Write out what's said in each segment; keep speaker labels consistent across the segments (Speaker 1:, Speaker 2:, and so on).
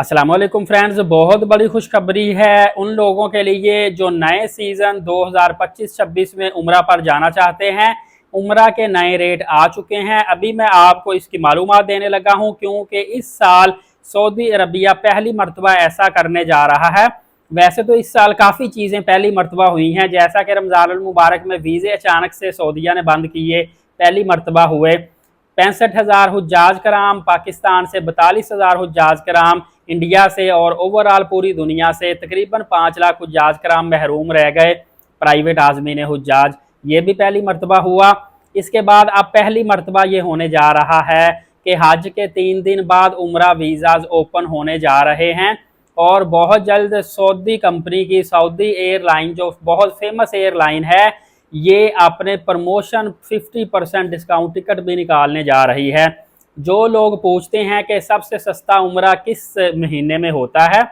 Speaker 1: अस्सलाम वालेकुम फ्रेंड्स, बहुत बड़ी खुशखबरी है उन लोगों के लिए जो नए सीज़न 2025-26 में उम्रा पर जाना चाहते हैं। उम्रा के नए रेट आ चुके हैं। अभी मैं आपको इसकी मालूमात देने लगा हूं क्योंकि इस साल सऊदी अरबिया पहली मरतबा ऐसा करने जा रहा है। वैसे तो इस साल काफ़ी चीज़ें पहली मरतबा हुई हैं, जैसा कि रमज़ानुल मुबारक में वीज़े अचानक से सऊदीया ने बंद किए, पहली मरतबा हुए। 65,000 हुज्जाज कराम पाकिस्तान से, 42,000 हुज्जाज कराम इंडिया से और ओवरऑल पूरी दुनिया से तकरीबन 5 लाख हुज्जाज कराम महरूम रह गए प्राइवेट आज़मीन हुज्जाज। ये भी पहली मरतबा हुआ। इसके बाद अब पहली मरतबा ये होने जा रहा है कि हज के 3 दिन बाद उम्रा वीज़ाज ओपन होने जा रहे हैं और बहुत जल्द सऊदी कंपनी की सऊदी एयरलाइन, जो बहुत फेमस एयरलाइन है, ये अपने प्रमोशन 50% डिस्काउंट टिकट भी निकालने जा रही है। जो लोग पूछते हैं कि सबसे सस्ता उम्रा किस महीने में होता है,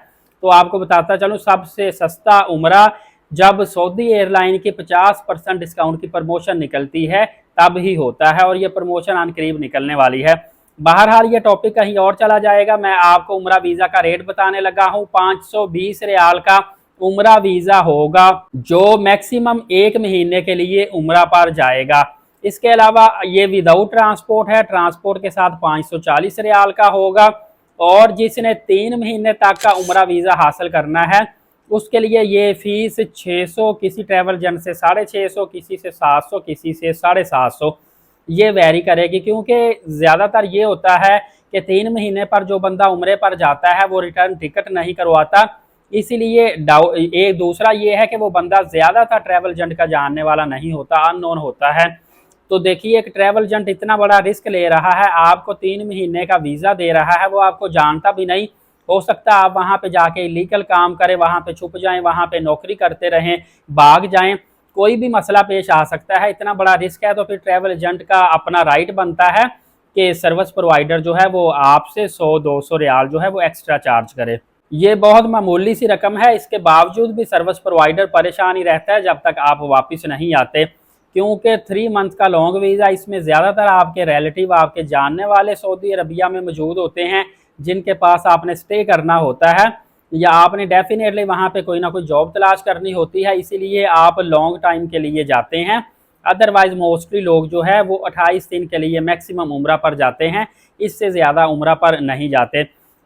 Speaker 1: तो आपको बताता चलूँ, सबसे सस्ता उम्रा जब सऊदी एयरलाइन की 50% डिस्काउंट की प्रमोशन निकलती है तब ही होता है और ये प्रमोशन अनकरीब निकलने वाली है। बहरहाल ये टॉपिक कहीं और चला जाएगा। मैं आपको उम्रा वीज़ा का रेट बताने लगा हूँ। 520 रियाल का उम्रा वीज़ा होगा जो मैक्सिमम 1 महीने के लिए उम्रा पर जाएगा। इसके अलावा ये विदाउट ट्रांसपोर्ट है, ट्रांसपोर्ट के साथ 540 रियाल का होगा। और जिसने 3 महीने तक का उम्रा वीज़ा हासिल करना है उसके लिए ये फ़ीस 600, किसी ट्रैवल एजेंट से 650, किसी से 700, किसी से 750, ये वेरी करेगी क्योंकि ज़्यादातर ये होता है कि 3 महीने पर जो बंदा उम्रे पर जाता है वो रिटर्न टिकट नहीं करवाता। इसीलिए एक दूसरा ये है कि वो बंदा ज़्यादातर ट्रैवल एजेंट का जानने वाला नहीं होता, अननोन होता है। तो देखिए, एक ट्रैवल एजेंट इतना बड़ा रिस्क ले रहा है, आपको 3 महीने का वीज़ा दे रहा है, वो आपको जानता भी नहीं। हो सकता है आप वहाँ पे जाके इलीगल काम करें, वहाँ पे छुप जाएं, वहाँ पे नौकरी करते रहें, भाग जाएं, कोई भी मसला पेश आ सकता है। इतना बड़ा रिस्क है तो फिर ट्रैवल एजेंट का अपना राइट बनता है कि सर्विस प्रोवाइडर जो है वो आपसे 100-200 रियाल जो है वो एक्स्ट्रा चार्ज करे। ये बहुत मामूली सी रकम है, इसके बावजूद भी सर्विस प्रोवाइडर परेशान ही रहता है जब तक आप वापस नहीं आते, क्योंकि 3 मंथ का लॉन्ग वीज़ा, इसमें ज़्यादातर आपके रिलेटिव, आपके जानने वाले सऊदी अरबिया में मौजूद होते हैं जिनके पास आपने स्टे करना होता है या आपने डेफिनेटली वहाँ पे कोई ना कोई जॉब तलाश करनी होती है, इसीलिए आप लॉन्ग टाइम के लिए जाते हैं। अदरवाइज़ मोस्टली लोग जो है वो 28 दिन के लिए मैक्सिमम उम्रा पर जाते हैं, इससे ज़्यादा उम्रा पर नहीं जाते।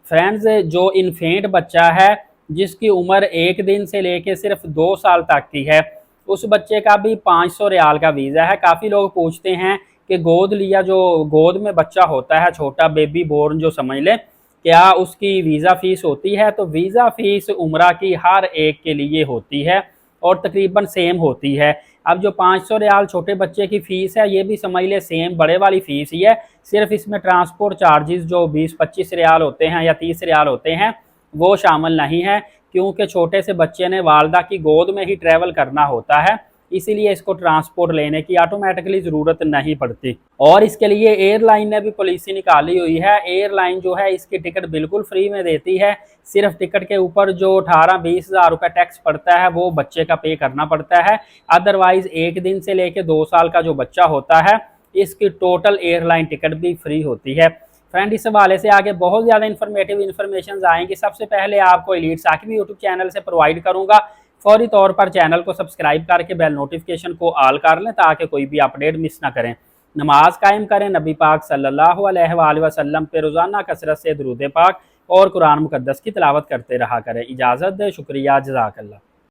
Speaker 1: फ्रेंड्स, जो इन्फेंट बच्चा है जिसकी उम्र 1 दिन से लेके सिर्फ 2 साल तक की है, उस बच्चे का भी 500 रियाल का वीज़ा है। काफ़ी लोग पूछते हैं कि गोद लिया, जो गोद में बच्चा होता है, छोटा बेबी बोर्न जो समझ लें, क्या उसकी वीज़ा फ़ीस होती है? तो वीज़ा फ़ीस उम्रा की हर एक के लिए होती है और तकरीबन सेम होती है। अब जो 500 रियाल छोटे बच्चे की फ़ीस है, ये भी समझ लें सेम बड़े वाली फ़ीस ही है, सिर्फ इसमें ट्रांसपोर्ट चार्जेस जो 20-25 रियाल होते हैं या 30 रियाल होते हैं वो शामिल नहीं है, क्योंकि छोटे से बच्चे ने वालदा की गोद में ही ट्रैवल करना होता है, इसीलिए इसको ट्रांसपोर्ट लेने की ऑटोमेटिकली ज़रूरत नहीं पड़ती। और इसके लिए एयरलाइन ने भी पॉलिसी निकाली हुई है। एयरलाइन जो है इसकी टिकट बिल्कुल फ्री में देती है, सिर्फ टिकट के ऊपर जो 18-20 हज़ार रुपये टैक्स पड़ता है वो बच्चे का पे करना पड़ता है। अदरवाइज़ 1 दिन से लेके 2 साल का जो बच्चा होता है इसकी टोटल एयरलाइन टिकट भी फ्री होती है। फ्रेंड, इस हवाले से आगे बहुत ज़्यादा इन्फॉर्मेशन आएंगी। सबसे पहले आपको एलीट साकिब यूट्यूब चैनल से प्रोवाइड करूँगा। फौरी तौर पर चैनल को सब्सक्राइब करके बेल नोटिफिकेशन को ऑल कर लें ताकि कोई भी अपडेट मिस ना करें। नमाज कायम करें, नबी पाक सल्लल्लाहु अलैहि वसल्लम पे रोज़ाना कसरत से दुरूद पाक और कुरान मुकद्दस की तिलावत करते रहा करें। इजाज़त दे, शुक्रिया, जज़ाकल्लाह।